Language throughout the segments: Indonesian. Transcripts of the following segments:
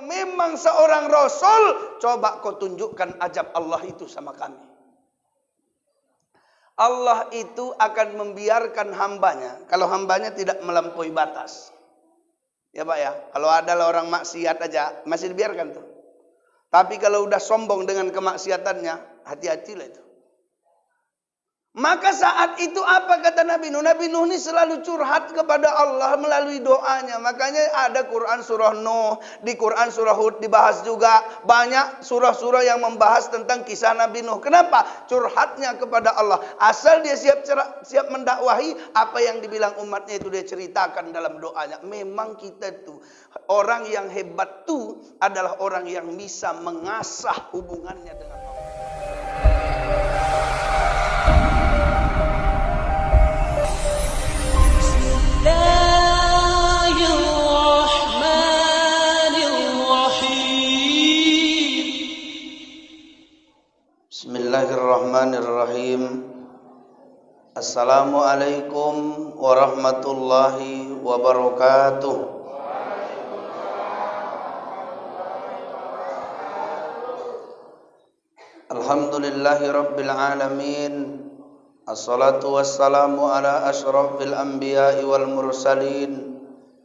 kau memang seorang rasul, coba kau tunjukkan ajab Allah itu sama kami. Allah itu akan membiarkan hambanya kalau hambanya tidak melampaui batas. Ya Pak ya, kalau ada orang maksiat aja masih dibiarkan tuh. Tapi kalau udah sombong dengan kemaksiatannya, hati-hatilah itu. Maka saat itu apa kata Nabi Nuh? Nabi Nuh ini selalu curhat kepada Allah melalui doanya. Makanya ada Quran surah Nuh, di Quran surah Hud dibahas juga. Banyak surah-surah yang membahas tentang kisah Nabi Nuh. Kenapa? Curhatnya kepada Allah. Asal dia siap mendakwahi, apa yang dibilang umatnya itu dia ceritakan dalam doanya. Memang kita itu, orang yang hebat itu adalah orang yang bisa mengasah hubungannya dengan Allah. Bismillahirrahmanirrahim. Assalamualaikum warahmatullahi wabarakatuh. Alhamdulillahi rabbil alamin. Assalatu wassalamu ala asyrafil anbiya'i wal mursalin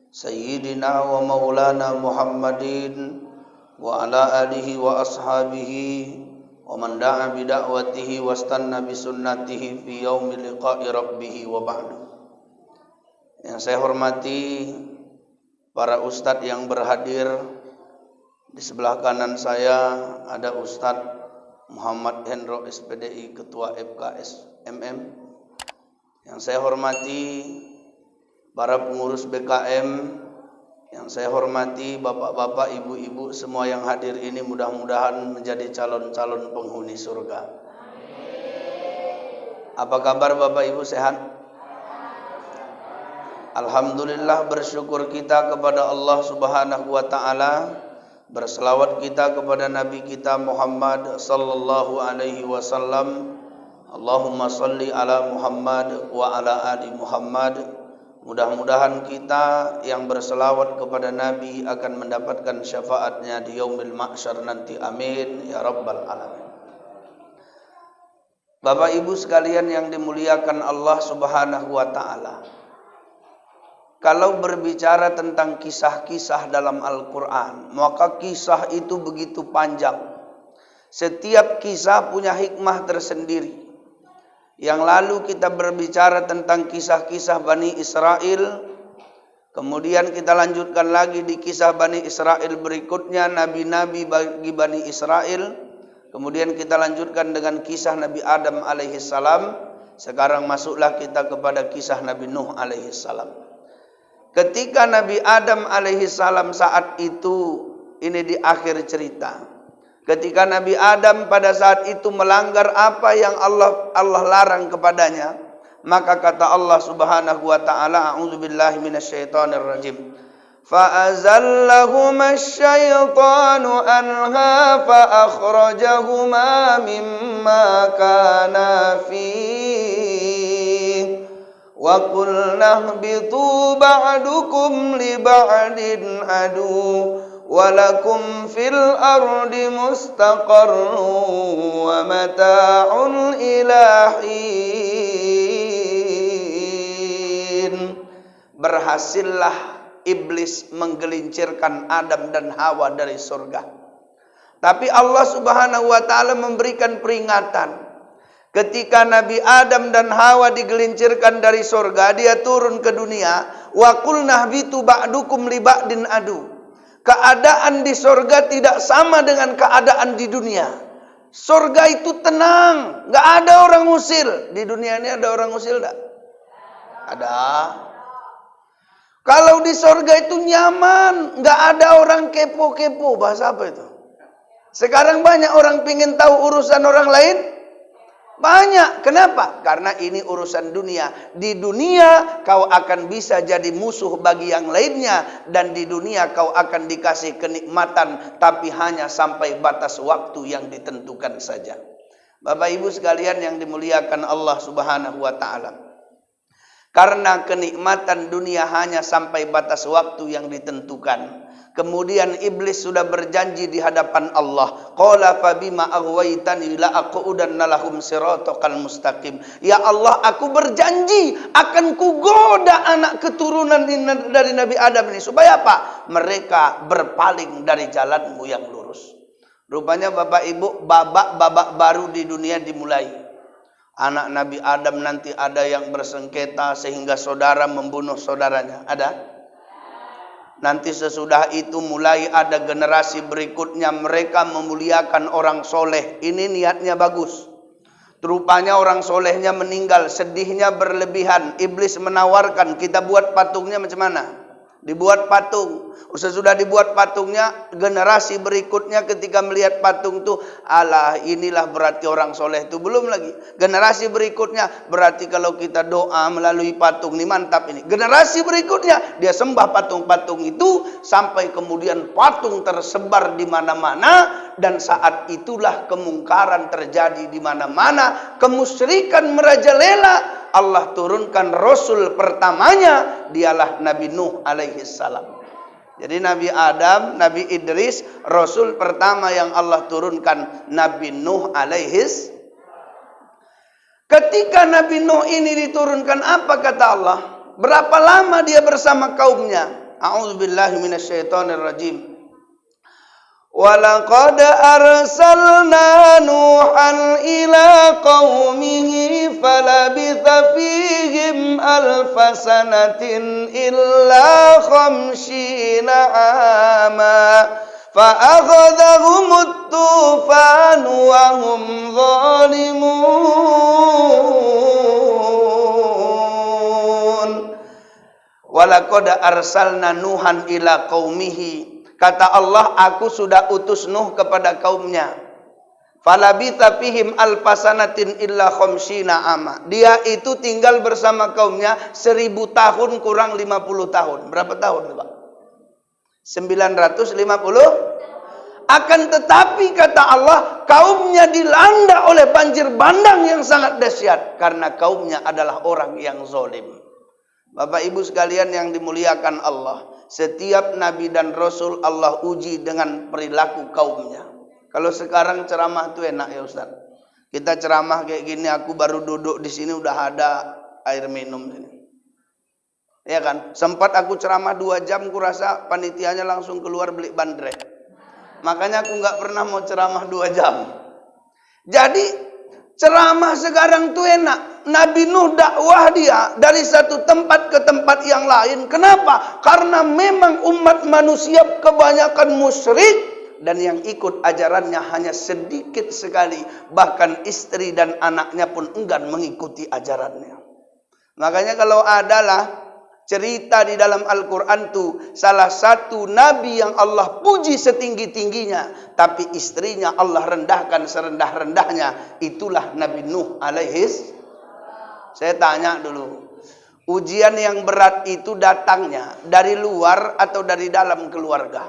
Sayyidina wa maulana Muhammadin wa ala alihi wa ashabihi wa man da'a bi da'watihi wastanna bi sunnatihi fi yaumi liqa'i rabbih wa ba'du. Yang saya hormati para ustadz yang berhadir. Di sebelah kanan saya ada Ustadz Muhammad Hendro SPDI Ketua FKS MM. Yang saya hormati para pengurus BKM, yang saya hormati bapak-bapak, ibu-ibu semua yang hadir ini, mudah-mudahan menjadi calon-calon penghuni surga. Apa kabar Bapak Ibu, sehat? Alhamdulillah, bersyukur kita kepada Allah Subhanahu wa taala. Berselawat kita kepada Nabi kita Muhammad sallallahu alaihi wasallam. Allahumma salli ala Muhammad wa ala ali Muhammad. Mudah-mudahan kita yang berselawat kepada Nabi akan mendapatkan syafaatnya di yaumil mahsyar nanti. Amin ya rabbal alamin. Bapak Ibu sekalian yang dimuliakan Allah Subhanahu wa taala. Kalau berbicara tentang kisah-kisah dalam Al-Quran, maka kisah itu begitu panjang. Setiap kisah punya hikmah tersendiri. Yang lalu kita berbicara tentang kisah-kisah Bani Israel. Kemudian kita lanjutkan lagi di kisah Bani Israel berikutnya, nabi-nabi bagi Bani Israel. Kemudian kita lanjutkan dengan kisah Nabi Adam alaihissalam. Sekarang masuklah kita kepada kisah Nabi Nuh alaihissalam. Ketika Nabi Adam alaihissalam saat itu, ini di akhir cerita. Ketika Nabi Adam pada saat itu melanggar apa yang Allah larang kepadanya, maka kata Allah Subhanahu wa taala, a'udzubillahi minasyaitonir rajim. Fa'azallahuma asyaitanu anha fa'akhrajahuma mimma kana fihi. Wa qulna ihbitu ba'dukum li ba'din adu wa lakum fil ardi mustaqarrun wa mata'un ila hin. Berhasillah iblis menggelincirkan Adam dan Hawa dari surga. Tapi Allah Subhanahu wa taala memberikan peringatan. Ketika Nabi Adam dan Hawa digelincirkan dari surga, dia turun ke dunia. Wa qulna ihbitu ba'dukum li ba'din adu. Keadaan di surga tidak sama dengan keadaan di dunia. Surga itu tenang, nggak ada orang usil. Di dunia ini ada orang usil enggak? Ada. Kalau di surga itu nyaman, nggak ada orang kepo-kepo. Bahasa apa itu? Sekarang banyak orang pingin tahu urusan orang lain. Banyak. Kenapa? Karena ini urusan dunia. Di dunia kau akan bisa jadi musuh bagi yang lainnya. Dan di dunia kau akan dikasih kenikmatan. Tapi hanya sampai batas waktu yang ditentukan saja. Bapak Ibu sekalian yang dimuliakan Allah Subhanahu wa ta'ala. Karena kenikmatan dunia hanya sampai batas waktu yang ditentukan. Kemudian iblis sudah berjanji di hadapan Allah. Qala fabima aghwaytani la aqudanna lahum siratal mustaqim. Ya Allah, aku berjanji akan kugoda anak keturunan dari Nabi Adam ini. Supaya apa? Mereka berpaling dari jalanmu yang lurus. Rupanya Bapak Ibu, babak-babak baru di dunia dimulai. Anak Nabi Adam nanti ada yang bersengketa sehingga saudara membunuh saudaranya. Ada? Nanti sesudah itu mulai ada generasi berikutnya, mereka memuliakan orang soleh. Ini niatnya bagus. Rupanya orang solehnya meninggal, sedihnya berlebihan. Iblis menawarkan, kita buat patungnya macam mana? Dibuat patung. Sesudah dibuat patungnya, generasi berikutnya ketika melihat patung itu, alah inilah berarti orang soleh itu. Belum lagi. Generasi berikutnya, berarti kalau kita doa melalui patung, ini mantap ini. Generasi berikutnya, dia sembah patung-patung itu, sampai kemudian patung tersebar di mana-mana, dan saat itulah kemungkaran terjadi di mana-mana, kemusyrikan merajalela. Allah turunkan Rasul pertamanya, dialah Nabi Nuh alaihi salam. Jadi Nabi Adam, Nabi Idris, Rasul pertama yang Allah turunkan Nabi Nuh alaihi. Ketika Nabi Nuh ini diturunkan, apa kata Allah? Berapa lama dia bersama kaumnya? A'udzubillahi minasyaitonirrajim. وَلَقَدْ أَرْسَلْنَا نُوحًا إِلَى قَوْمِهِ فَلَبِثَ فِيهِمْ أَلْفَ سَنَةٍ إِلَّا 50 عَامًا فَأَخَذَهُمُ الطُّوفَانُ وَهُمْ ظَالِمُونَ وَلَقَدْ أَرْسَلْنَا نُوحًا إِلَى قَوْمِهِ. Kata Allah, aku sudah utus Nuh kepada kaumnya. Falabitha fihim alfasanatin illa khamsina ama. Dia itu tinggal bersama kaumnya 1000 tahun kurang 50 tahun. Berapa tahun, Pak? 950. Akan tetapi kata Allah, kaumnya dilanda oleh banjir bandang yang sangat dahsyat karena kaumnya adalah orang yang zalim. Bapak Ibu sekalian yang dimuliakan Allah, setiap nabi dan rasul Allah uji dengan perilaku kaumnya. Kalau sekarang ceramah itu enak ya Ustaz. Kita ceramah kayak gini, aku baru duduk di sini udah ada air minum ini. Ya kan? Sempat aku ceramah 2 jam, kurasa panitianya langsung keluar beli bandrek. Makanya aku nggak pernah mau ceramah 2 jam. Jadi ceramah sekarang tuh enak. Nabi Nuh dakwah dia dari satu tempat ke tempat yang lain. Kenapa? Karena memang umat manusia kebanyakan musyrik dan yang ikut ajarannya hanya sedikit sekali. Bahkan istri dan anaknya pun enggan mengikuti ajarannya. Makanya kalau adalah cerita di dalam Al-Quran itu, salah satu nabi yang Allah puji setinggi-tingginya, tapi istrinya Allah rendahkan serendah-rendahnya, itulah Nabi Nuh alaihis. Saya tanya dulu, ujian yang berat itu datangnya dari luar atau dari dalam keluarga?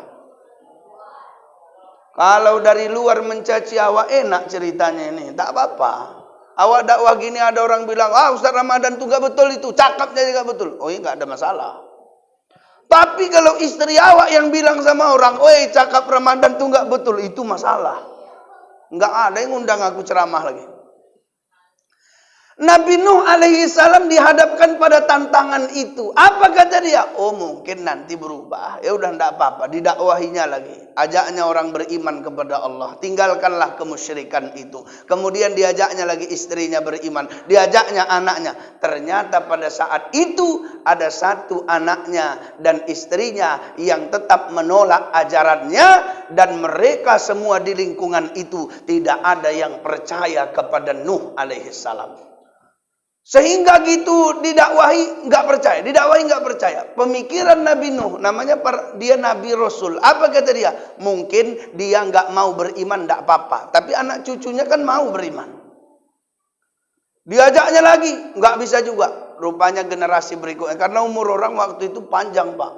Kalau dari luar mencaci awak enak ceritanya ini, tak apa-apa. Awak dakwah gini ada orang bilang, Ustaz Ramadan itu gak betul itu, cakapnya juga betul. Oh iya, gak ada masalah. Tapi kalau istri awak yang bilang sama orang, cakap Ramadan itu gak betul, itu masalah. Gak ada yang undang aku ceramah lagi. Nabi Nuh alaihi salam dihadapkan pada tantangan itu. Apa kata dia? Oh mungkin nanti berubah. Ya udah enggak apa-apa, didakwahinya lagi. Ajaknya orang beriman kepada Allah. Tinggalkanlah kemusyrikan itu. Kemudian diajaknya lagi istrinya beriman. Diajaknya anaknya. Ternyata pada saat itu ada satu anaknya dan istrinya yang tetap menolak ajarannya. Dan mereka semua di lingkungan itu tidak ada yang percaya kepada Nuh alaihi salam. Sehingga gitu didakwahi nggak percaya, didakwahi nggak percaya. Pemikiran Nabi Nuh, namanya dia Nabi Rasul. Apa kata dia? Mungkin dia nggak mau beriman, nggak apa-apa. Tapi anak cucunya kan mau beriman. Diajaknya lagi, nggak bisa juga. Rupanya generasi berikutnya, karena umur orang waktu itu panjang Pak.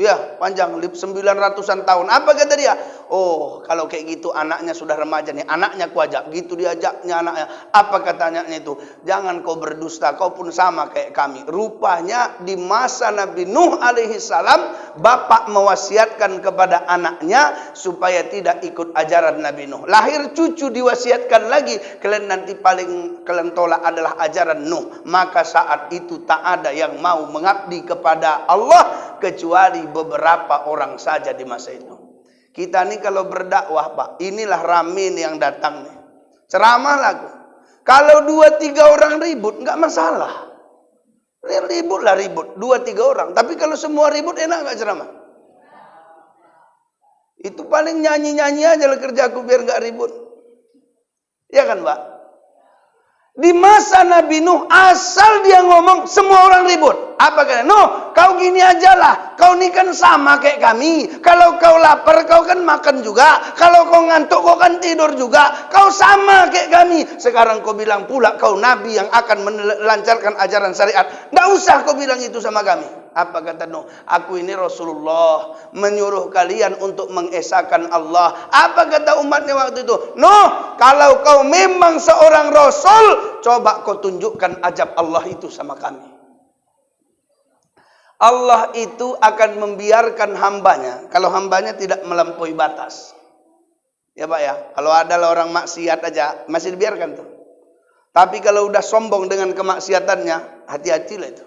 Ya, panjang 900-an tahun. Apa kata dia? Oh, kalau kayak gitu anaknya sudah remaja nih. Anaknya ku ajak. Gitu diajaknya anaknya. Apa kata anaknya itu? Jangan kau berdusta, kau pun sama kayak kami. Rupanya di masa Nabi Nuh alaihi salam, bapak mewasiatkan kepada anaknya supaya tidak ikut ajaran Nabi Nuh. Lahir cucu diwasiatkan lagi, kalian nanti paling kalian tolak adalah ajaran Nuh. Maka saat itu tak ada yang mau mengabdi kepada Allah kecuali beberapa orang saja di masa itu. Kita nih kalau berdakwah, Pak, inilah Ramin yang datang nih. Ceramah lagu. Kalau 2-3 orang ribut, nggak masalah. Ribut lah ribut, 2-3 orang. Tapi kalau semua ribut, enak nggak ceramah? Itu paling nyanyi-nyanyi aja lah kerjaku biar nggak ribut. Ya kan, Pak? Di masa Nabi Nuh, asal dia ngomong, semua orang ribut. Apa kata? Nuh, kau gini aja lah. Kau ni kan sama kayak kami. Kalau kau lapar, kau kan makan juga. Kalau kau ngantuk, kau kan tidur juga. Kau sama kayak kami. Sekarang kau bilang pula kau Nabi yang akan melancarkan ajaran syariat. Tidak usah kau bilang itu sama kami. Apa kata Nuh? Aku ini Rasulullah, menyuruh kalian untuk mengesahkan Allah. Apa kata umatnya waktu itu? Nuh, kalau kau memang seorang Rasul, coba kau tunjukkan ajab Allah itu sama kami. Allah itu akan membiarkan hambanya kalau hambanya tidak melampaui batas. Ya Pak ya, kalau ada orang maksiat aja masih dibiarkan tuh. Tapi kalau udah sombong dengan kemaksiatannya, hati-hatilah itu.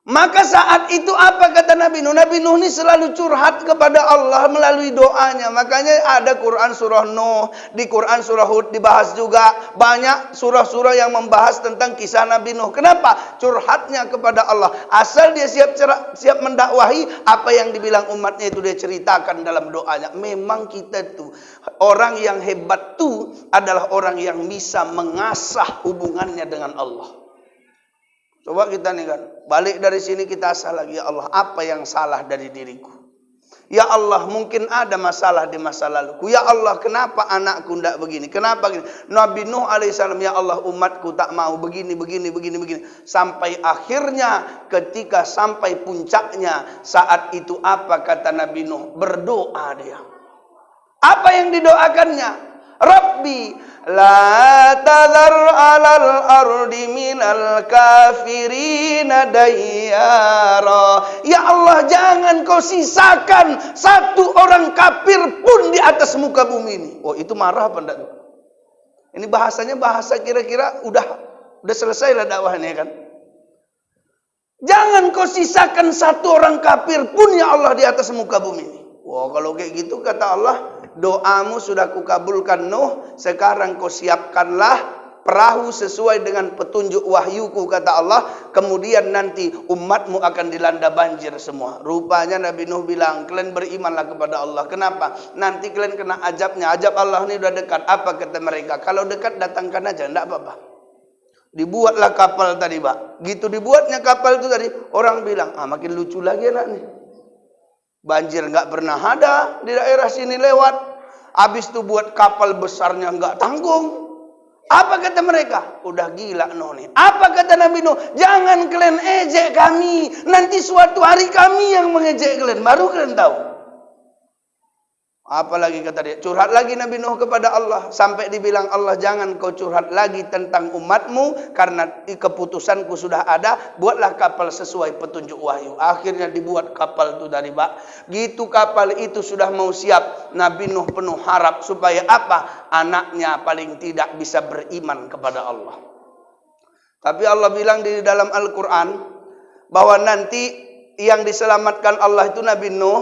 Maka saat itu apa kata Nabi Nuh? Nabi Nuh ini selalu curhat kepada Allah melalui doanya. Makanya ada Quran surah Nuh, di Quran surah Hud dibahas juga. Banyak surah-surah yang membahas tentang kisah Nabi Nuh. Kenapa? Curhatnya kepada Allah. Asal dia siap mendakwahi, apa yang dibilang umatnya itu dia ceritakan dalam doanya. Memang kita tuh, orang yang hebat tuh adalah orang yang bisa mengasah hubungannya dengan Allah. Coba kita nih kan, balik dari sini kita asal lagi, ya Allah, apa yang salah dari diriku? Ya Allah, mungkin ada masalah di masa laluku. Ya Allah, kenapa anakku tidak begini? Kenapa begini? Nabi Nuh alaihissalam, ya Allah, umatku tak mau begini. Sampai akhirnya ketika sampai puncaknya, saat itu apa kata Nabi Nuh? Berdoa dia. Apa yang didoakannya? Rabbi la tadhar alal ardi minal kafirina dayyara. Ya Allah, jangan kau sisakan satu orang kafir pun di atas muka bumi ini. Oh, itu marah apa enggak? Ini bahasanya bahasa kira-kira udah selesai lah dakwahnya kan. Jangan kau sisakan satu orang kafir pun ya Allah di atas muka bumi ini. Wah, kalau kayak gitu kata Allah, doamu sudah kukabulkan Nuh, sekarang kau siapkanlah perahu sesuai dengan petunjuk wahyuku kata Allah, kemudian nanti umatmu akan dilanda banjir semua. Rupanya Nabi Nuh bilang, kalian berimanlah kepada Allah. Kenapa? Nanti kalian kena ajabnya. Ajab Allah ini udah dekat. Apa kata mereka? Kalau dekat datangkan aja, enggak apa-apa. Dibuatlah kapal tadi, Pak. Gitu dibuatnya kapal itu tadi, orang bilang, makin lucu lagi anak nih. Banjir nggak pernah ada di daerah sini lewat. Habis itu buat kapal besarnya nggak tanggung. Apa kata mereka? Udah gila Nuh nih. Apa kata Nabi Nuh? Jangan kalian ejek kami. Nanti suatu hari kami yang mengejek kalian. Baru kalian tahu. Apalagi kata dia? Curhat lagi Nabi Nuh kepada Allah. Sampai dibilang Allah, jangan kau curhat lagi tentang umatmu. Karena keputusanku sudah ada. Buatlah kapal sesuai petunjuk wahyu. Akhirnya dibuat kapal itu dari Pak. Gitu kapal itu sudah mau siap. Nabi Nuh penuh harap. Supaya apa? Anaknya paling tidak bisa beriman kepada Allah. Tapi Allah bilang di dalam Al-Quran. Bahwa nanti yang diselamatkan Allah itu Nabi Nuh.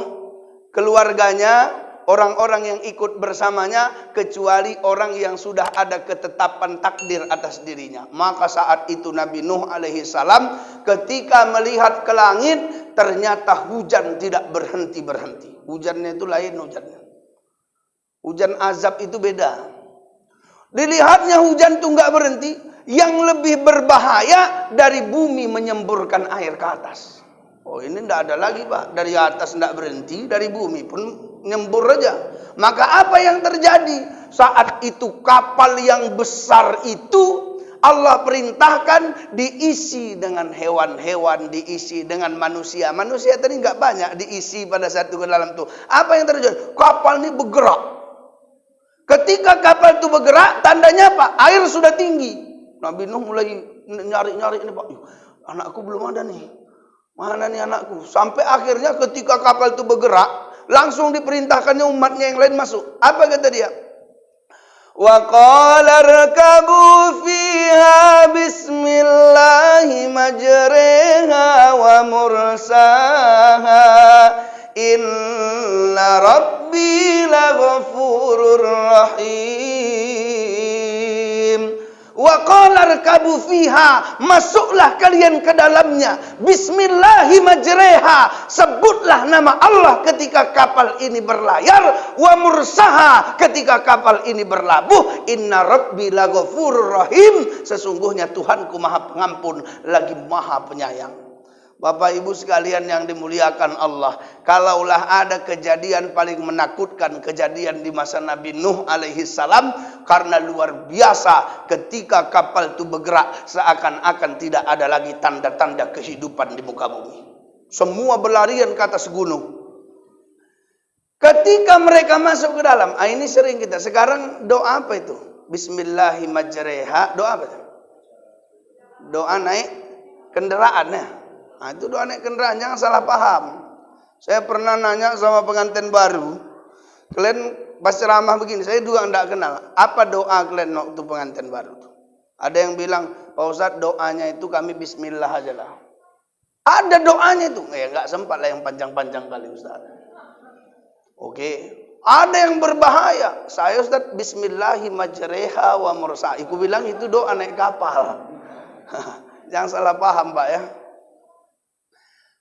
Keluarganya. Orang-orang yang ikut bersamanya, kecuali orang yang sudah ada ketetapan takdir atas dirinya. Maka saat itu Nabi Nuh alaihi salam ketika melihat ke langit, ternyata hujan tidak berhenti-berhenti. Hujannya itu lain hujannya. Hujan azab itu beda. Dilihatnya hujan itu nggak berhenti. Yang lebih berbahaya dari bumi menyemburkan air ke atas. Oh, ini tidak ada lagi Pak. Dari atas tidak berhenti, dari bumi pun nyembur aja. Maka apa yang terjadi? Saat itu kapal yang besar itu Allah perintahkan diisi dengan hewan-hewan, diisi dengan manusia. Manusia tadi nggak banyak diisi pada saat itu ke dalam itu. Apa yang terjadi? Kapal ini bergerak. Ketika kapal itu bergerak, tandanya apa? Air sudah tinggi. Nabi Nuh mulai nyari-nyari ini, Pak. Anakku belum ada nih. Mana nih anakku? Sampai akhirnya ketika kapal itu bergerak, langsung diperintahkannya umatnya yang lain masuk. Apa kata dia? Wa qala rkabu fiha bismillahi majriha wa mursaha inna rabbi laghafurur rahim. Wa qala rkabu fiha, masuklah kalian ke dalamnya. Bismillahi majriha, sebutlah nama Allah ketika kapal ini berlayar. Wa mursaha, ketika kapal ini berlabuh. Inna rabbi laghafurur rahim, sesungguhnya Tuhanku maha pengampun lagi maha penyayang. Bapak Ibu sekalian yang dimuliakan Allah, kalaulah ada kejadian paling menakutkan, kejadian di masa Nabi Nuh alaihi salam, karena luar biasa ketika kapal itu bergerak seakan-akan tidak ada lagi tanda-tanda kehidupan di muka bumi. Semua berlarian ke atas gunung. Ketika mereka masuk ke dalam, ini sering kita. Sekarang doa apa itu? Bismillahirrahmanirrahim. Doa apa itu? Doa naik kendaraannya. Nah, itu doa naik kendaraan, jangan salah paham. Saya pernah nanya sama pengantin baru, kalian pas ceramah begini, saya juga tidak kenal. Apa doa kalian waktu pengantin baru? Ada yang bilang, Pak Ustadz doanya itu kami bismillah aja lah. Ada doanya itu. Ya nggak sempat lah yang panjang-panjang kali Ustadz. Oke. Ada yang berbahaya. Saya Ustadz bismillahirrahmanirrahim wa mursaha. Aku bilang itu doa naik kapal. Jangan salah paham Pak ya.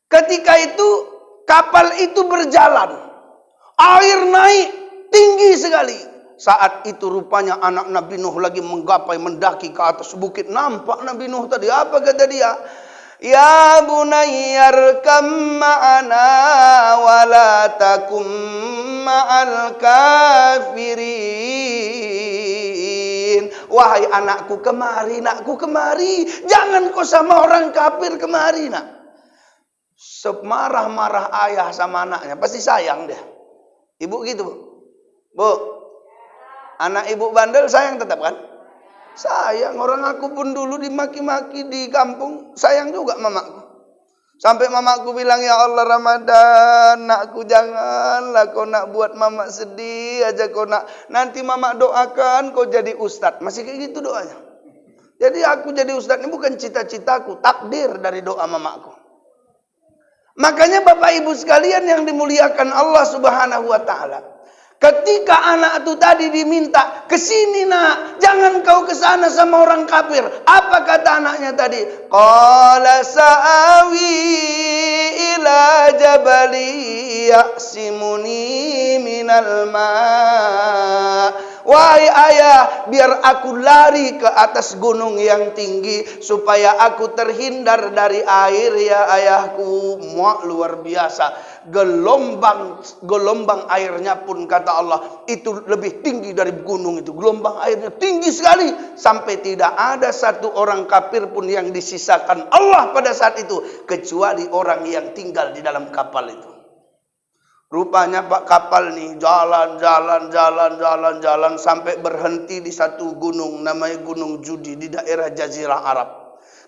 Ketika itu kapal itu berjalan, air naik tinggi sekali. Saat itu rupanya anak Nabi Nuh lagi menggapai mendaki ke atas bukit. Nampak Nabi Nuh tadi, apa kata dia? Ya bunayyarkam ma'ana wa la takum ma'al kafirin. Wahai anakku kemari, nakku kemari. Jangan kau sama orang kafir, kemari nak. Semarah-marah ayah sama anaknya, pasti sayang dia. Ibu gitu, Bu. Anak ibu bandel sayang tetap kan? Sayang. Orang aku pun dulu dimaki-maki di kampung, sayang juga mamaku. Sampai mamaku bilang, ya Allah Ramadan, nakku janganlah kau nak buat mama sedih aja kau nak. Nanti mama doakan kau jadi ustadz. Masih kayak gitu doanya. Jadi aku jadi ustadz ini bukan cita-citaku, takdir dari doa mamaku. Makanya Bapak Ibu sekalian yang dimuliakan Allah Subhanahu wa taala, ketika anak itu tadi diminta, "Kesini nak, jangan kau ke sana sama orang kafir." Apa kata anaknya tadi? Qala sa'awi ila jabali ya'simuni minal ma'. Wahai ayah, biar aku lari ke atas gunung yang tinggi supaya aku terhindar dari air ya ayahku. Muak luar biasa. Gelombang airnya pun kata Allah itu lebih tinggi dari gunung itu. Gelombang airnya tinggi sekali sampai tidak ada satu orang kafir pun yang disisakan Allah pada saat itu kecuali orang yang tinggal di dalam kapal itu. Rupanya Pak kapal nih jalan sampai berhenti di satu gunung namanya Gunung Judi di daerah Jazirah Arab.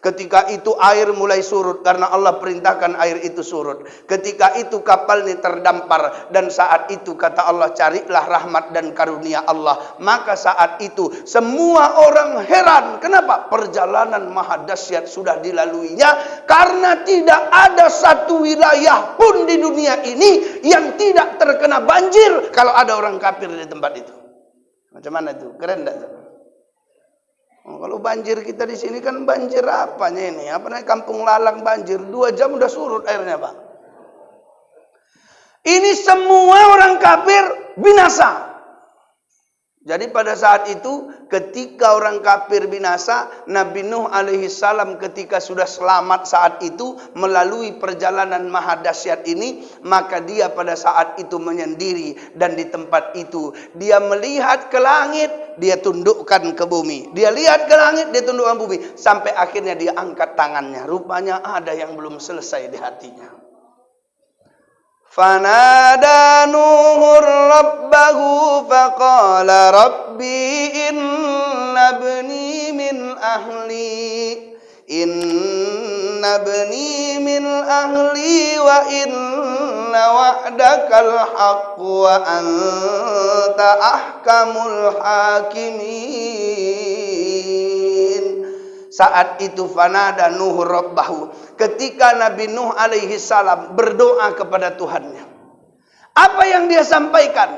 Ketika itu air mulai surut karena Allah perintahkan air itu surut. Ketika itu kapal ini terdampar dan saat itu kata Allah carilah rahmat dan karunia Allah. Maka saat itu semua orang heran. Kenapa? Perjalanan maha dahsyat sudah dilaluinya karena tidak ada satu wilayah pun di dunia ini yang tidak terkena banjir kalau ada orang kafir di tempat itu. Macam mana itu? Keren enggak? Kalau banjir kita di sini kan banjir apanya ini? Apa namanya Kampung Lalang banjir 2 jam udah surut airnya Pak. Ini semua orang kafir binasa. Jadi pada saat itu ketika orang kafir binasa, Nabi Nuh alaihi salam ketika sudah selamat saat itu melalui perjalanan maha dahsyat ini, maka dia pada saat itu menyendiri dan di tempat itu dia melihat ke langit, dia tundukkan ke bumi. Dia lihat ke langit, dia tundukkan bumi sampai akhirnya dia angkat tangannya. Rupanya ada yang belum selesai di hatinya. Fanada Nuhur rabbahu faqala rabbi inna bni min ahli wa inna wa'dakal haqq wa anta ahkamul hakimin. Saat itu fanada Nuh rabbahu, ketika Nabi Nuh alaihi salam berdoa kepada Tuhannya. Apa yang dia sampaikan?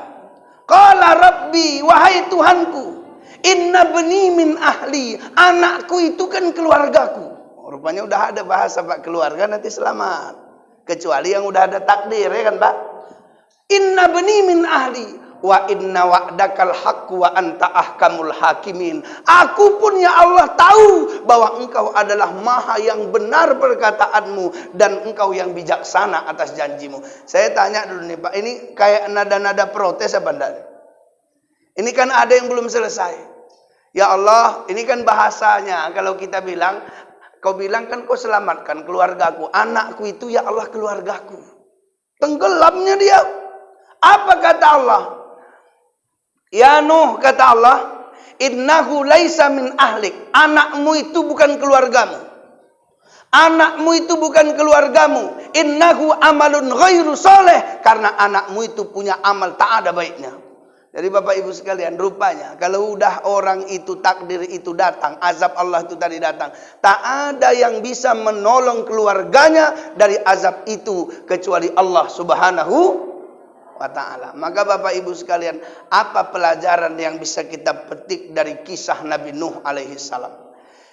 Qala rabbi, wahai Tuhanku, inna bni min ahli, anakku itu kan keluargaku. Rupanya udah ada bahasa Pak, keluarga nanti selamat. Kecuali yang udah ada takdir, ya kan Pak? Inna bni min ahli wa inna wa'dakal haqq wa anta ahkamul hakimin. Aku pun ya Allah tahu bahwa engkau adalah maha yang benar perkataanmu dan engkau yang bijaksana atas janjimu. Saya tanya dulu nih Pak, ini kayak nada-nada protes apa enggak? Ini kan ada yang belum selesai. Ya Allah, ini kan bahasanya kalau kita bilang, kau bilang kan kau selamatkan keluargaku, anakku itu ya Allah keluargaku. Tenggelamnya dia. Apa kata Allah? Ya Nuh, kata Allah, innahu laisa min ahlik. Anakmu itu bukan keluargamu. Anakmu itu bukan keluargamu. Innahu amalun ghairu soleh. Karena anakmu itu punya amal tak ada baiknya. Jadi Bapak Ibu sekalian, rupanya kalau udah orang itu takdir itu datang, azab Allah itu tadi datang, tak ada yang bisa menolong keluarganya dari azab itu kecuali Allah Subhanahu wa ta'ala. Maka Bapak Ibu sekalian, apa pelajaran yang bisa kita petik dari kisah Nabi Nuh alaihi salam?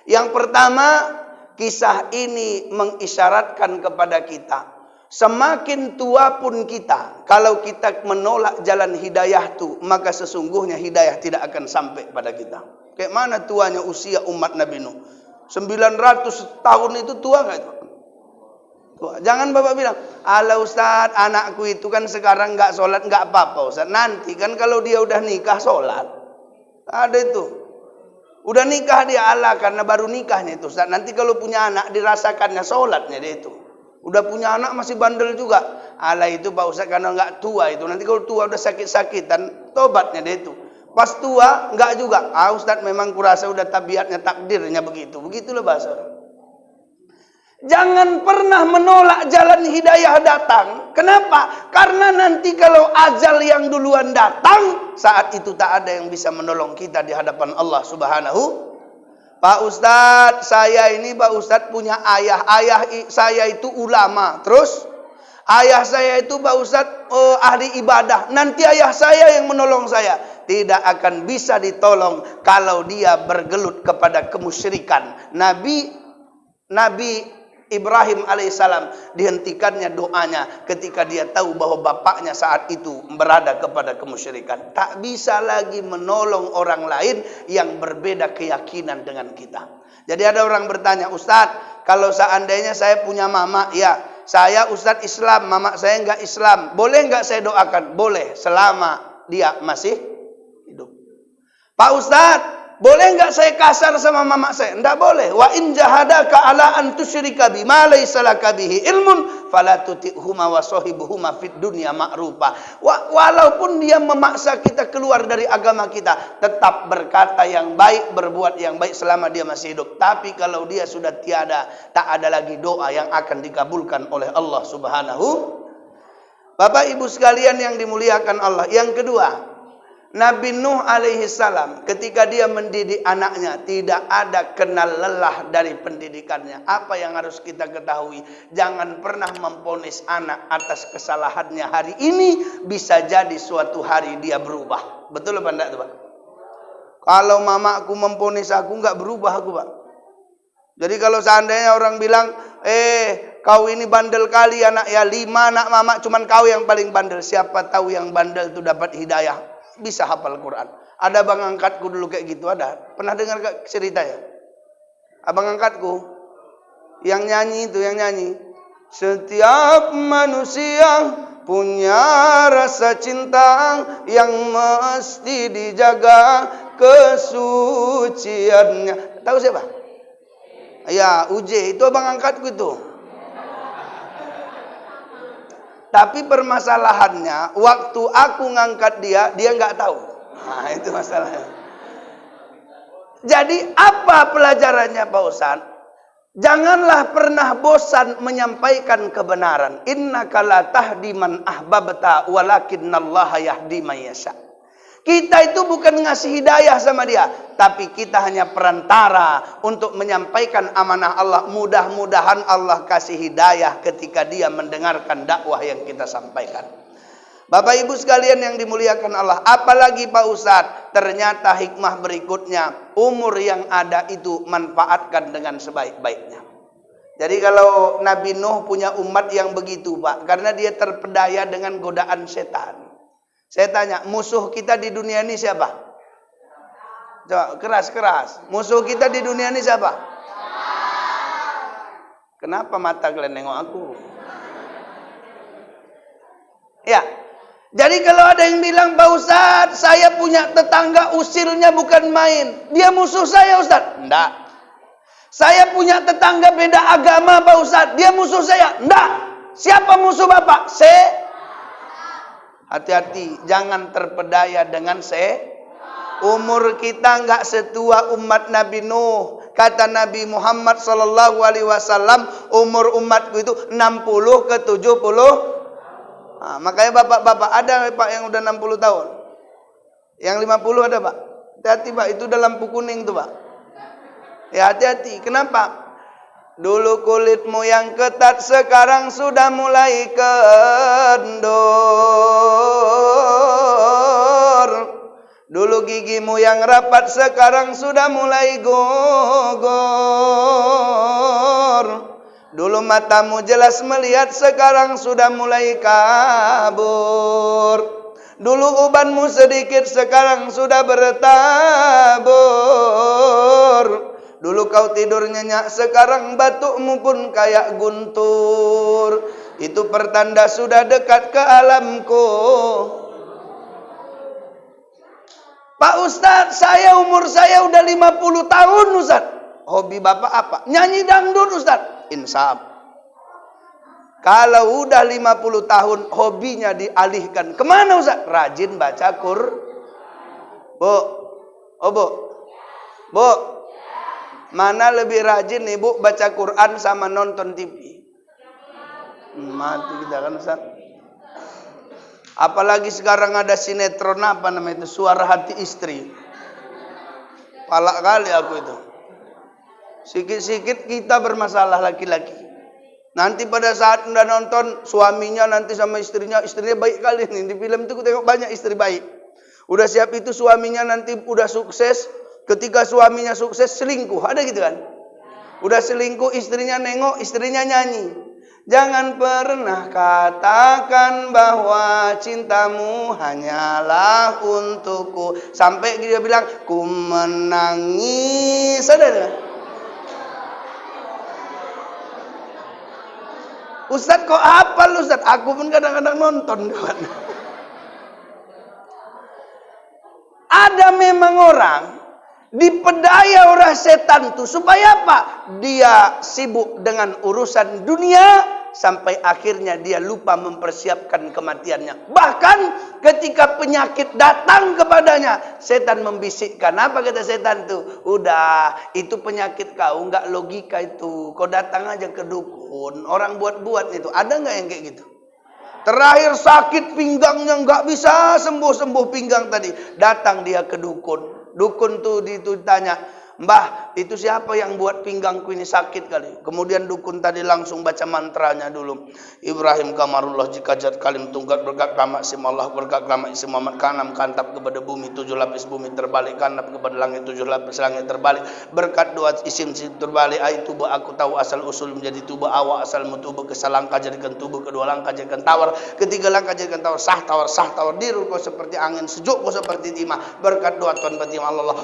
Yang pertama, kisah ini mengisyaratkan kepada kita, semakin tua pun kita, kalau kita menolak jalan hidayah itu, maka sesungguhnya hidayah tidak akan sampai pada kita. Kayak mana tuanya usia umat Nabi Nuh? 900 tahun itu tua nggak itu? Jangan Bapak bilang, ala Ustaz, anakku itu kan sekarang nggak sholat, nggak apa-apa Ustaz. Nanti kan kalau dia udah nikah sholat. Ada itu. Udah nikah dia ala karena baru nikahnya itu Ustaz. Nanti kalau punya anak dirasakannya sholatnya dia itu. Udah punya anak masih bandel juga. Ala itu Pak Ustaz karena nggak tua itu. Nanti kalau tua udah sakit-sakitan, tobatnya dia itu. Pas tua nggak juga. Ah Ustaz memang kurasa udah tabiatnya takdirnya begitu. Begitulah bahasa orang. Jangan pernah menolak jalan hidayah datang. Kenapa? Karena nanti kalau ajal yang duluan datang, saat itu tak ada yang bisa menolong kita di hadapan Allah Subhanahu. Pak Ustadz, saya ini Pak Ustadz punya ayah. Ayah saya itu ulama. Terus ayah saya itu Pak Ustadz ahli ibadah. Nanti ayah saya yang menolong saya. Tidak akan bisa ditolong kalau dia bergelut kepada kemusyrikan. Nabi Ibrahim alaihissalam dihentikannya doanya ketika dia tahu bahwa bapaknya saat itu berada kepada kemusyrikan. Tak bisa lagi menolong orang lain yang berbeda keyakinan dengan kita. Jadi ada orang bertanya, Ustadz, kalau seandainya saya punya mama, ya saya Ustadz Islam, mama saya enggak Islam, boleh enggak saya doakan? Boleh, selama dia masih hidup. Pak Ustadz, boleh enggak saya kasar sama mama saya? Enggak boleh. Wa in jahadaka ala an tusyrika bima laysa laka bihi ilmun fala tuti'huma wa sahibuhuma fid dunya ma'rufa. Walaupun dia memaksa kita keluar dari agama kita, tetap berkata yang baik, berbuat yang baik selama dia masih hidup. Tapi kalau dia sudah tiada, tak ada lagi doa yang akan dikabulkan oleh Allah Subhanahu. Bapak Ibu sekalian yang dimuliakan Allah. Yang kedua, Nabi Nuh alaihi salam ketika dia mendidik anaknya tidak ada kenal lelah dari pendidikannya. Apa yang harus kita ketahui? Jangan pernah memponis anak atas kesalahannya hari ini, bisa jadi suatu hari dia berubah. Betul apa enggak tuh Pak? Kalau mamaku memponis aku enggak berubah aku Pak. Jadi kalau seandainya orang bilang, kau ini bandel kali anak ya, 5 anak mama cuman kau yang paling bandel. Siapa tahu yang bandel itu dapat hidayah. bisa hafal Quran. Ada abang angkatku dulu kayak gitu, ada. Pernah dengar ceritanya? Abang angkatku yang nyanyi itu, yang nyanyi. Setiap manusia punya rasa cinta yang mesti dijaga kesuciannya. Tahu siapa? Ya, UJ. Itu abang angkatku itu. Tapi permasalahannya, waktu aku ngangkat dia nggak tahu. Nah, itu masalahnya. Jadi apa pelajarannya Pak Ustaz? Janganlah pernah bosan menyampaikan kebenaran. Innaka la tahdi man ahbabta walakinnallaha yahdi man yasha. Kita itu bukan ngasih hidayah sama dia, tapi kita hanya perantara untuk menyampaikan amanah Allah. Mudah-mudahan Allah kasih hidayah ketika dia mendengarkan dakwah yang kita sampaikan. Bapak Ibu sekalian yang dimuliakan Allah, apalagi Pak Ustadz, ternyata hikmah berikutnya, umur yang ada itu manfaatkan dengan sebaik-baiknya. Jadi kalau Nabi Nuh punya umat yang begitu Pak, karena dia terpedaya dengan godaan setan. Saya tanya, musuh kita di dunia ini siapa? Coba keras-keras. Musuh kita di dunia ini siapa? Kenapa mata kalian nengok aku? Ya. Jadi kalau ada yang bilang, Pak Ustadz, saya punya tetangga usilnya bukan main. Dia musuh saya Ustadz? Enggak. Saya punya tetangga beda agama Pak Ustadz. Dia musuh saya? Enggak. Siapa musuh Bapak? Hati-hati, jangan terpedaya dengan umur kita enggak setua umat Nabi Nuh. Kata Nabi Muhammad SAW, umur umatku itu 60 ke 70. Nah, makanya bapak-bapak ada Pak yang udah 60 tahun. Yang 50 ada Pak. Hati-hati Pak, itu udah lampu kuning tuh Pak. Ya hati-hati. Kenapa? Dulu kulitmu yang ketat, sekarang sudah mulai kendor. Dulu gigimu yang rapat, sekarang sudah mulai gogor. Dulu matamu jelas melihat, sekarang sudah mulai kabur. Dulu ubanmu sedikit, sekarang sudah bertabur. Dulu kau tidur nyenyak, sekarang batukmu pun kayak guntur. Itu pertanda sudah dekat ke alamku. Pak Ustadz, umur saya udah 50 tahun Ustadz. Hobi Bapak apa? Nyanyi dangdut Ustadz. Insaf. Kalau udah 50 tahun hobinya dialihkan kemana Ustaz? Rajin baca Bu. Mana lebih rajin Ibu baca Quran sama nonton TV? Mati kita kan Ustaz. Apalagi sekarang ada sinetron apa namanya itu, Suara Hati Istri. Palak kali aku itu. Sikit-sikit kita bermasalah laki-laki. Nanti pada saat udah nonton, suaminya nanti sama istrinya baik kali nih. Di film itu tengok banyak istri baik. Udah siap itu suaminya nanti udah sukses. Ketika suaminya sukses selingkuh, ada gitu kan? Udah selingkuh, istrinya nengok, istrinya nyanyi. Jangan pernah katakan bahwa cintamu hanyalah untukku. Sampai dia bilang, ku menangis. Ada kan? Ustadz kok hafal Ustadz? Aku pun kadang-kadang nonton kawan. Ada memang orang dipedaya oleh setan tuh supaya apa? Dia sibuk dengan urusan dunia sampai akhirnya dia lupa mempersiapkan kematiannya. Bahkan ketika penyakit datang kepadanya, setan membisikkan. Apa kata setan tuh? Udah, itu penyakit kau, nggak logika itu. Kau datang aja ke dukun, orang buat-buat itu. Ada nggak yang kayak gitu? Terakhir sakit pinggangnya nggak bisa sembuh pinggang tadi. Datang dia ke dukun. Dukun tuh ditanya, Mbah, itu siapa yang buat pinggangku ini sakit kali? Kemudian dukun tadi langsung baca mantranya dulu. Ibrahim kamarullah jika jat kalim tunggat berkat kama sim Allah berkat kama sim Muhammad kanam kantap kepada bumi 7 lapis bumi terbalik kanap kepada langit 7 lapis langit terbalik berkat doa isim terbalik ai tubuh aku tahu asal usul menjadi tubuh awak asal mutubuh kesalangka jadikan tubuh kedua langkah jadikan tawar ketiga langkah jadikan tawar sah tawar dirul kau seperti angin sejuk kau seperti timah berkat doa Tuhan Fatimah Allah.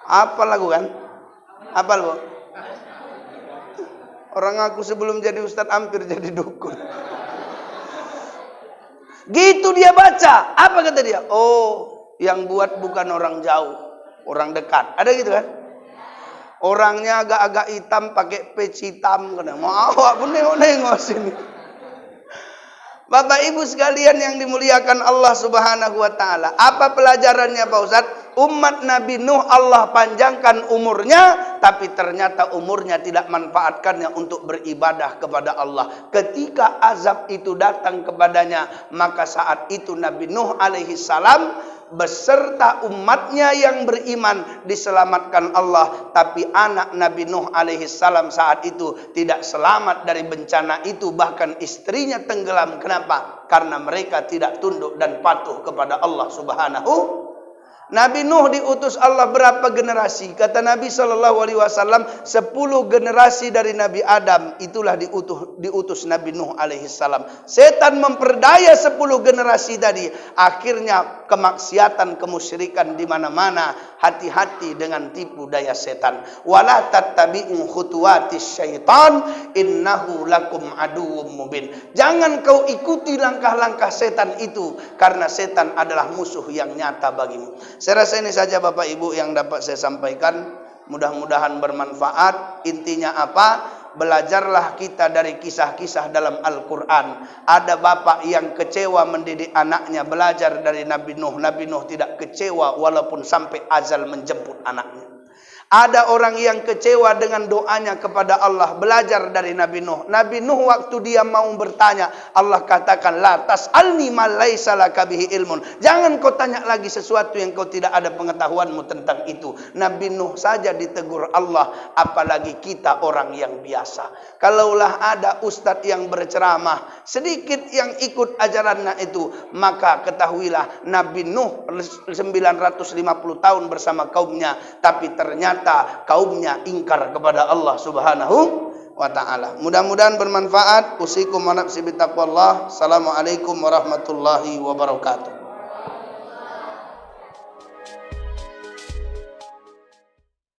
Apa lagu kan? Apa lu? Orang aku sebelum jadi ustadz hampir jadi dukun. Gitu dia baca. Apa kata dia? Oh, yang buat bukan orang jauh, orang dekat. Ada gitu kan? Orangnya agak-agak hitam pakai peci hitam. Mau awak pun nengok-nengok sini. Bapak Ibu sekalian yang dimuliakan Allah Subhanahu wa taala. Apa pelajarannya Pak Ustaz? Umat Nabi Nuh Allah panjangkan umurnya, tapi ternyata umurnya tidak manfaatkannya untuk beribadah kepada Allah. Ketika azab itu datang kepadanya, maka saat itu Nabi Nuh alaihi salam beserta umatnya yang beriman diselamatkan Allah, tapi anak Nabi Nuh alaihi salam saat itu tidak selamat dari bencana itu, bahkan istrinya tenggelam. Kenapa? Karena mereka tidak tunduk dan patuh kepada Allah Subhanahu. Nabi Nuh diutus Allah berapa generasi? Kata Nabi SAW 10 generasi dari Nabi Adam itulah diutus Nabi Nuh alaihi salam. Setan memperdaya 10 generasi tadi. Akhirnya kemaksiatan, kemusyrikan di mana-mana. Hati-hati dengan tipu daya setan. Wala tattabi'u khutuwatis syaitan innahu lakum aduwwum mubin. Jangan kau ikuti langkah-langkah setan itu karena setan adalah musuh yang nyata bagimu. Saya rasa ini saja Bapak Ibu yang dapat saya sampaikan. Mudah-mudahan bermanfaat. Intinya apa? Belajarlah kita dari kisah-kisah dalam Al-Quran. Ada bapak yang kecewa mendidik anaknya. Belajar dari Nabi Nuh. Nabi Nuh tidak kecewa walaupun sampai azal menjemput anaknya. Ada orang yang kecewa dengan doanya kepada Allah. Belajar dari Nabi Nuh. Nabi Nuh waktu dia mau bertanya, Allah katakan, la tas'alni ma laisa laka bihi ilmun. Jangan kau tanya lagi sesuatu yang kau tidak ada pengetahuanmu tentang itu. Nabi Nuh saja ditegur Allah, apalagi kita orang yang biasa. Kalaulah ada ustadz yang berceramah, sedikit yang ikut ajarannya itu, maka ketahuilah Nabi Nuh 950 tahun bersama kaumnya, tapi ternyata kaumnya ingkar kepada Allah Subhanahu wa taala. Mudah-mudahan bermanfaat. Usikum wa nafsi bittaqwallah. Assalamualaikum warahmatullahi wabarakatuh.